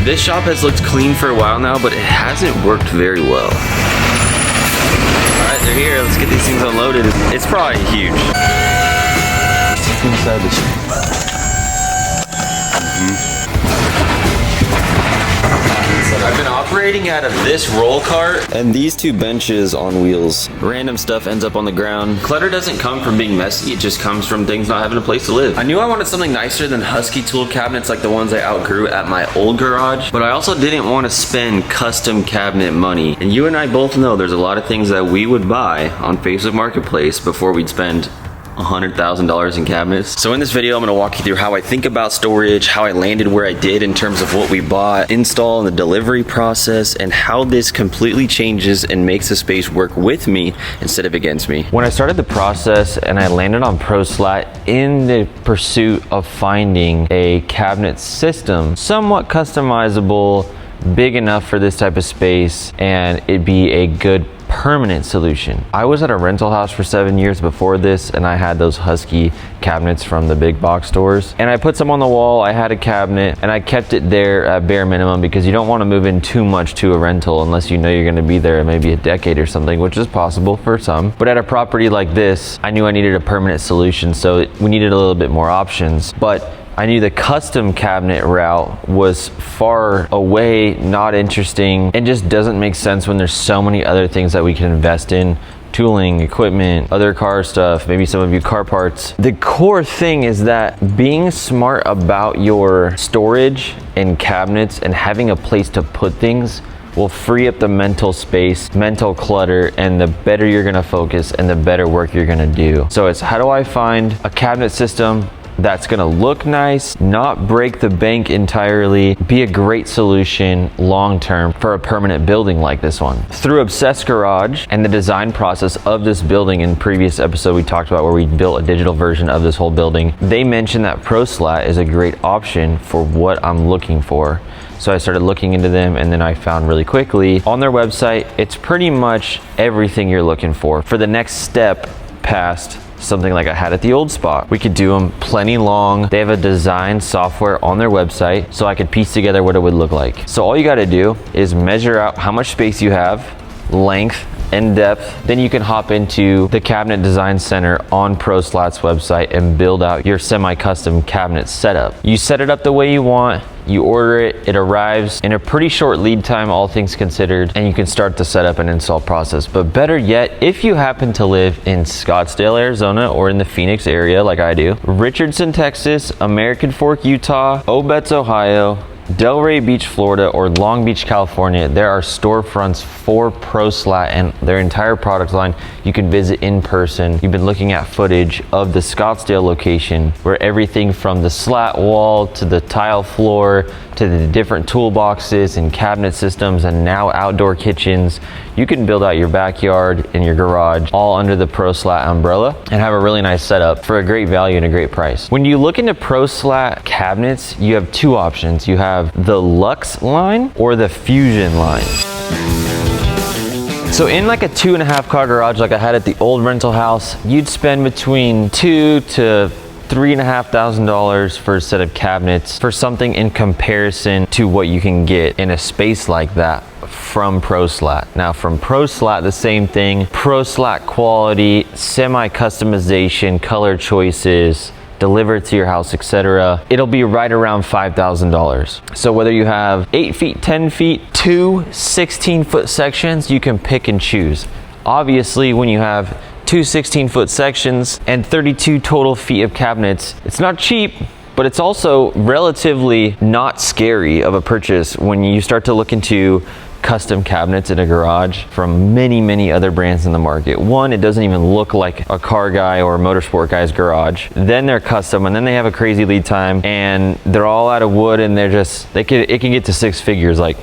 This shop has looked clean for a while now, but it hasn't worked very well. All right, they're here. Let's get these things unloaded. It's probably huge. Inside the shop. I've been operating out of this roll cart and these two benches on wheels. Random stuff ends up on the ground. Clutter doesn't come from being messy, it just comes from things not having a place to live. I knew I wanted something nicer than Husky tool cabinets like the ones I outgrew at my old garage, but I also didn't want to spend custom cabinet money. And you and I both know there's a lot of things that we would buy on Facebook Marketplace before we'd spend $100,000 in cabinets. So in this video, I'm gonna walk you through how I think about storage, how I landed where I did in terms of what we bought, install and the delivery process, and how this completely changes and makes the space work with me instead of against me. When I started the process and I landed on Proslat in the pursuit of finding a cabinet system, somewhat customizable, big enough for this type of space, and it'd be a good permanent solution. I was at a rental house for 7 years before this, and I had those Husky cabinets from the big box stores, and I put some on the wall. I had a cabinet and I kept it there at bare minimum because you don't want to move in too much to a rental unless you know you're going to be there maybe a decade or something, which is possible for some. But at a property like this, I knew I needed a permanent solution, so we needed a little bit more options. But I knew the custom cabinet route was far away, not interesting, and just doesn't make sense when there's so many other things that we can invest in. Tooling, equipment, other car stuff, maybe some of you car parts. The core thing is that being smart about your storage and cabinets and having a place to put things will free up the mental space, mental clutter, and the better you're gonna focus and the better work you're gonna do. So it's how do I find a cabinet system that's gonna look nice, not break the bank entirely, be a great solution long-term for a permanent building like this one. Through Obsessed Garage and the design process of this building, in previous episode we talked about where we built a digital version of this whole building, they mentioned that Proslat is a great option for what I'm looking for. So I started looking into them, and then I found really quickly on their website, it's pretty much everything you're looking for the next step past something like I had at the old spot. We could do them plenty long. They have a design software on their website, so I could piece together what it would look like. So all you gotta do is measure out how much space you have, length and depth. Then you can hop into the Cabinet Design Center on Proslat's website and build out your semi-custom cabinet setup. You set it up the way you want, you order it, it arrives in a pretty short lead time, all things considered, and you can start the setup and install process. But better yet, if you happen to live in Scottsdale, Arizona, or in the Phoenix area like I do, Richardson, Texas, American Fork, Utah, Obetz, Ohio, Delray Beach, Florida, or Long Beach, California, there are storefronts for Proslat and their entire product line you can visit in person. You've been looking at footage of the Scottsdale location where everything from the slat wall to the tile floor to the different toolboxes and cabinet systems and now outdoor kitchens, you can build out your backyard and your garage all under the Proslat umbrella and have a really nice setup for a great value and a great price. When you look into Proslat cabinets, you have two options. You have the Luxe line or the Fusion line. So in like a 2.5 car garage like I had at the old rental house, you'd spend between $2,000 to $3,500 for a set of cabinets for something in comparison to what you can get in a space like that from Proslat. Now from Proslat, the same thing, Proslat quality, semi-customization, color choices, delivered to your house, etc. It'll be right around $5,000. So whether you have 8 feet, 10 feet, two 16-foot sections, you can pick and choose. Obviously, when you have two 16-foot sections and 32 total feet of cabinets, it's not cheap, but it's also relatively not scary of a purchase when you start to look into custom cabinets in a garage from many other brands in the market. One, it doesn't even look like a car guy or a motorsport guy's garage. Then they're custom, and then they have a crazy lead time, and they're all out of wood, and it can get to 6 figures, like,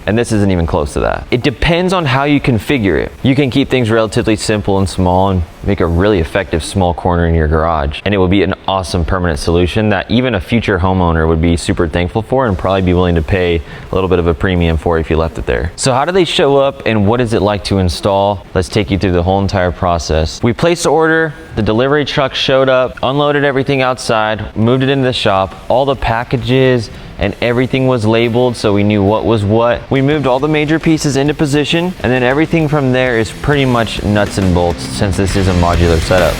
and this isn't even close to that. It depends on how you configure it. You can keep things relatively simple and small and make a really effective small corner in your garage, and it will be an awesome permanent solution that even a future homeowner would be super thankful for and probably be willing to pay a little bit of a premium for if you left it there. So how do they show up and what is it like to install? Let's take you through the whole entire process. We placed the order, the delivery truck showed up, unloaded everything outside, moved it into the shop, all the packages, and everything was labeled so we knew what was what. We moved all the major pieces into position, and then everything from there is pretty much nuts and bolts since this is a modular setup.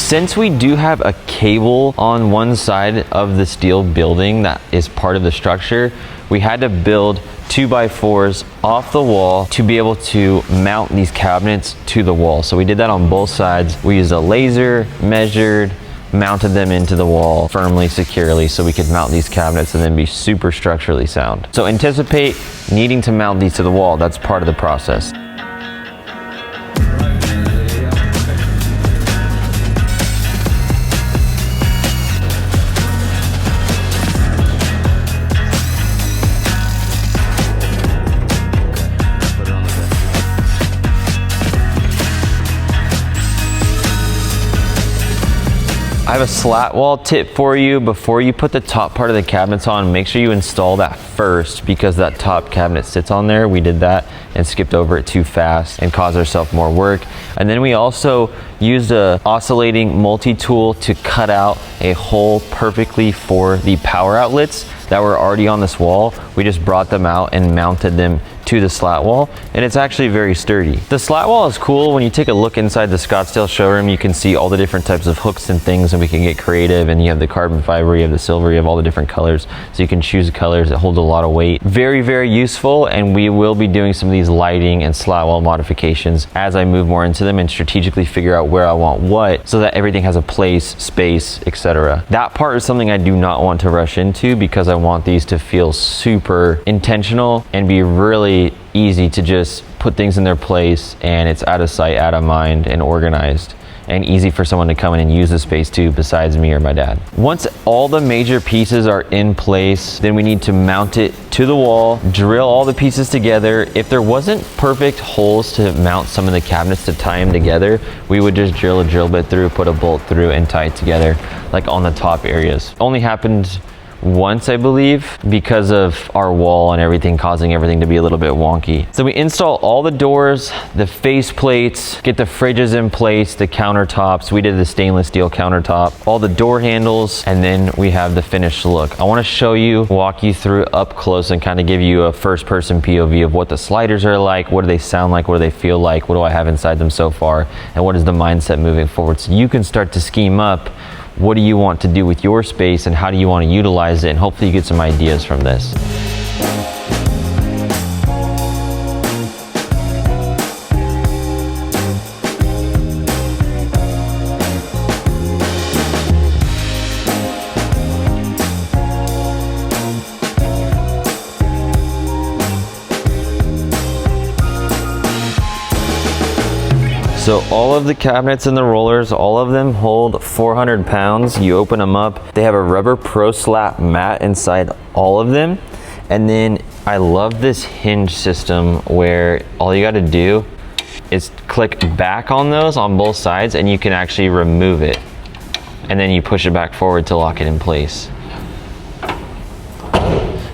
Since we do have a cable on one side of the steel building that is part of the structure, we had to build 2x4s off the wall to be able to mount these cabinets to the wall. So we did that on both sides. We used a laser, measured, mounted them into the wall firmly, securely, so we could mount these cabinets and then be super structurally sound. So anticipate needing to mount these to the wall. That's part of the process. I have a slat wall tip for you. Before you put the top part of the cabinets on, make sure you install that first, because that top cabinet sits on there. We did that and skipped over it too fast and caused ourselves more work. And then we also used a oscillating multi-tool to cut out a hole perfectly for the power outlets that were already on this wall. We just brought them out and mounted them to the slat wall, and it's actually very sturdy. The slat wall is cool. When you take a look inside the Scottsdale showroom, you can see all the different types of hooks and things, and we can get creative. And you have the carbon fiber, you have the silver, you have all the different colors, so you can choose colors. It holds a lot of weight. Very, very useful, and we will be doing some of these lighting and slat wall modifications as I move more into them and strategically figure out where I want what, so that everything has a place, space, etc. That part is something I do not want to rush into, because I want these to feel super intentional and be really easy to just put things in their place, and it's out of sight, out of mind, and organized, and easy for someone to come in and use the space too, besides me or my dad. Once all the major pieces are in place, then we need to mount it to the wall, drill all the pieces together. If there wasn't perfect holes to mount some of the cabinets to tie them together, we would just drill a drill bit through, put a bolt through, and tie it together, like on the top areas. Only happened once, I believe, because of our wall and everything causing everything to be a little bit wonky. So we install all the doors, the face plates, get the fridges in place, the countertops. We did the stainless steel countertop, all the door handles, and then we have the finished look. I want to show you, walk you through up close and kind of give you a first person POV of what the sliders are like, what do they sound like, what do they feel like, what do I have inside them so far, and what is the mindset moving forward, so you can start to scheme up what do you want to do with your space and how do you want to utilize it, and hopefully you get some ideas from this. So all of the cabinets and the rollers, all of them hold 400 pounds. You open them up, they have a rubber Proslat mat inside all of them. And then I love this hinge system where all you gotta do is click back on those on both sides and you can actually remove it. And then you push it back forward to lock it in place.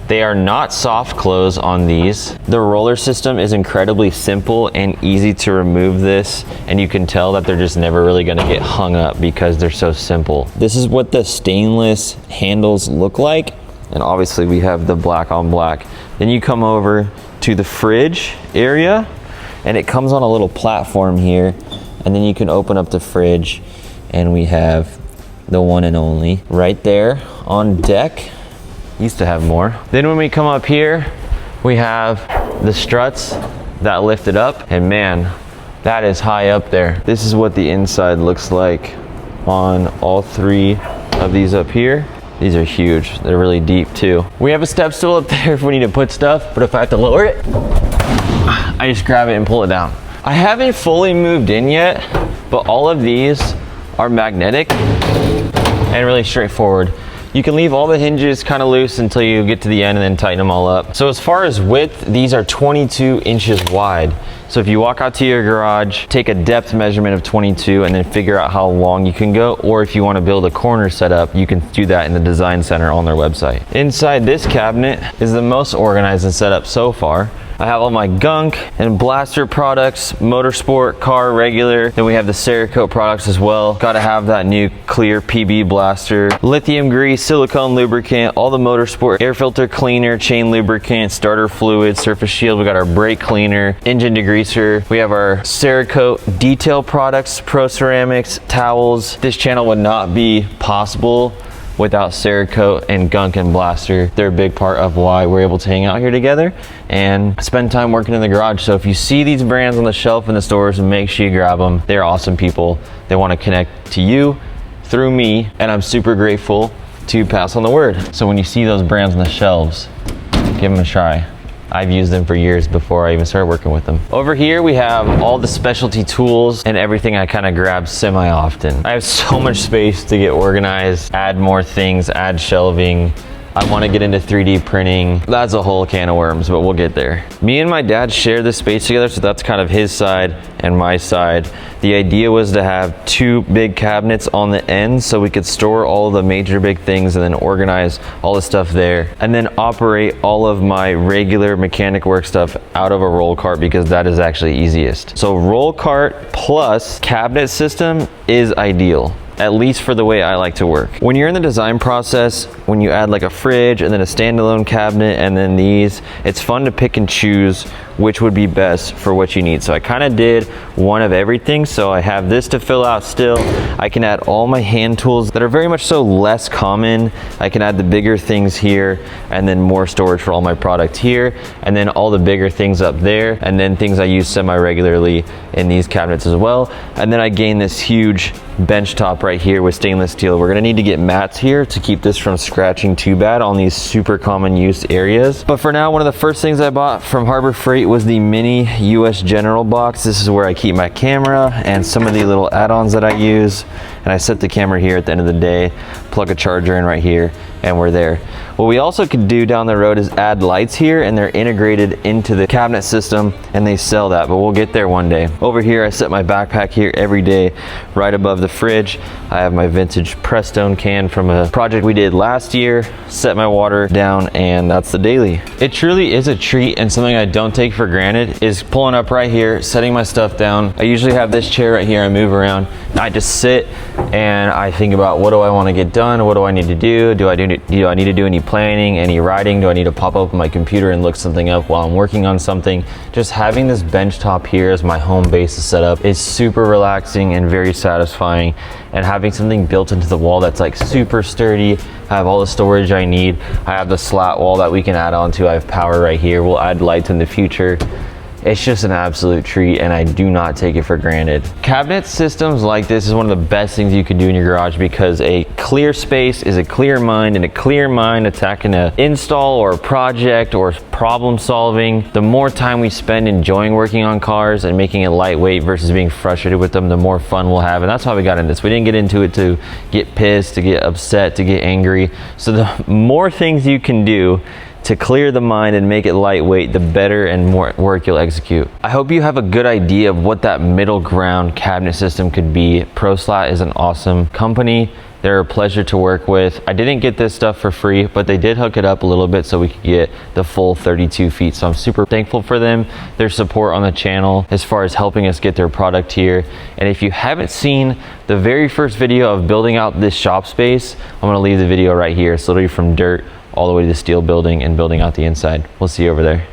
They are not soft close on these. The roller system is incredibly simple and easy to remove this, and you can tell that they're just never really gonna get hung up because they're so simple. This is what the stainless handles look like, and obviously we have the black on black. Then you come over to the fridge area, and it comes on a little platform here, and then you can open up the fridge, and we have the one and only right there on deck. Used to have more. Then when we come up here, we have the struts that lift it up, and man, that is high up there. This is what the inside looks like on all three of these up here. These are huge. They're really deep too. We have a step stool up there if we need to put stuff, but if I have to lower it, I just grab it and pull it down. I haven't fully moved in yet, but all of these are magnetic and really straightforward. You can leave all the hinges kind of loose until you get to the end and then tighten them all up. So as far as width, these are 22 inches wide. So if you walk out to your garage, take a depth measurement of 22 and then figure out how long you can go, or if you want to build a corner setup, you can do that in the design center on their website. Inside this cabinet is the most organized and set up so far. I have all my gunk and blaster products, motorsport, car, regular. Then we have the Cerakote products as well. Gotta have that new clear PB blaster, lithium grease, silicone lubricant, all the motorsport, air filter cleaner, chain lubricant, starter fluid, surface shield. We got our brake cleaner, engine degreaser. We have our Cerakote detail products, pro ceramics, towels. This channel would not be possible without Cerakote and gunk and blaster. They're a big part of why we're able to hang out here together and spend time working in the garage. So if you see these brands on the shelf in the stores, make sure you grab them. They're awesome people. They want to connect to you through me, and I'm super grateful to pass on the word. So when you see those brands on the shelves, give them a try. I've used them for years before I even started working with them. Over here, we have all the specialty tools and everything I kind of grab semi-often. I have so much space to get organized, add more things, add shelving. I want to get into 3D printing. That's a whole can of worms, but we'll get there. Me and my dad share this space together, so that's kind of his side and my side. The idea was to have two big cabinets on the ends so we could store all the major big things and then organize all the stuff there, and then operate all of my regular mechanic work stuff out of a roll cart, because that is actually easiest. So roll cart plus cabinet system is ideal, at least for the way I like to work. When you're in the design process, when you add like a fridge and then a standalone cabinet and then these, it's fun to pick and choose which would be best for what you need. So I kind of did one of everything. So I have this to fill out still. I can add all my hand tools that are very much so less common. I can add the bigger things here, and then more storage for all my product here, and then all the bigger things up there, and then things I use semi-regularly in these cabinets as well. And then I gain this huge bench top right here with stainless steel. We're gonna need to get mats here to keep this from scratching too bad on these super common use areas. But for now, one of the first things I bought from Harbor Freight was the mini US General box. This is where I keep my camera and some of the little add-ons that I use. And I set the camera here at the end of the day, plug a charger in right here, and we're there. What we also could do down the road is add lights here, and they're integrated into the cabinet system, and they sell that, but we'll get there one day. Over here, I set my backpack here every day, right above the fridge. I have my vintage Prestone can from a project we did last year, set my water down, and that's the daily. It truly is a treat, and something I don't take for granted is pulling up right here, setting my stuff down. I usually have this chair right here, I move around, and I just sit and I think about, what do I want to get done? What do I need to do? Do I need to do any planning, any writing? Do I need to pop up my computer and look something up while I'm working on something? Just having this bench top here as my home base to set up is super relaxing and very satisfying. And having something built into the wall that's like super sturdy, I have all the storage I need. I have the slat wall that we can add on to. I have power right here. We'll add lights in the future. It's just an absolute treat, and I do not take it for granted. Cabinet systems like this is one of the best things you can do in your garage, because a clear space is a clear mind, and a clear mind attacking an install or a project or problem solving. The more time we spend enjoying working on cars and making it lightweight versus being frustrated with them, the more fun we'll have. And that's why we got into this. We didn't get into it to get pissed, to get upset, to get angry. So the more things you can do to clear the mind and make it lightweight, the better and more work you'll execute. I hope you have a good idea of what that middle ground cabinet system could be. Proslat is an awesome company. They're a pleasure to work with. I didn't get this stuff for free, but they did hook it up a little bit so we could get the full 32 feet. So I'm super thankful for them, their support on the channel as far as helping us get their product here. And if you haven't seen the very first video of building out this shop space, I'm gonna leave the video right here. It's literally from dirt all the way to the steel building and building out the inside. We'll see you over there.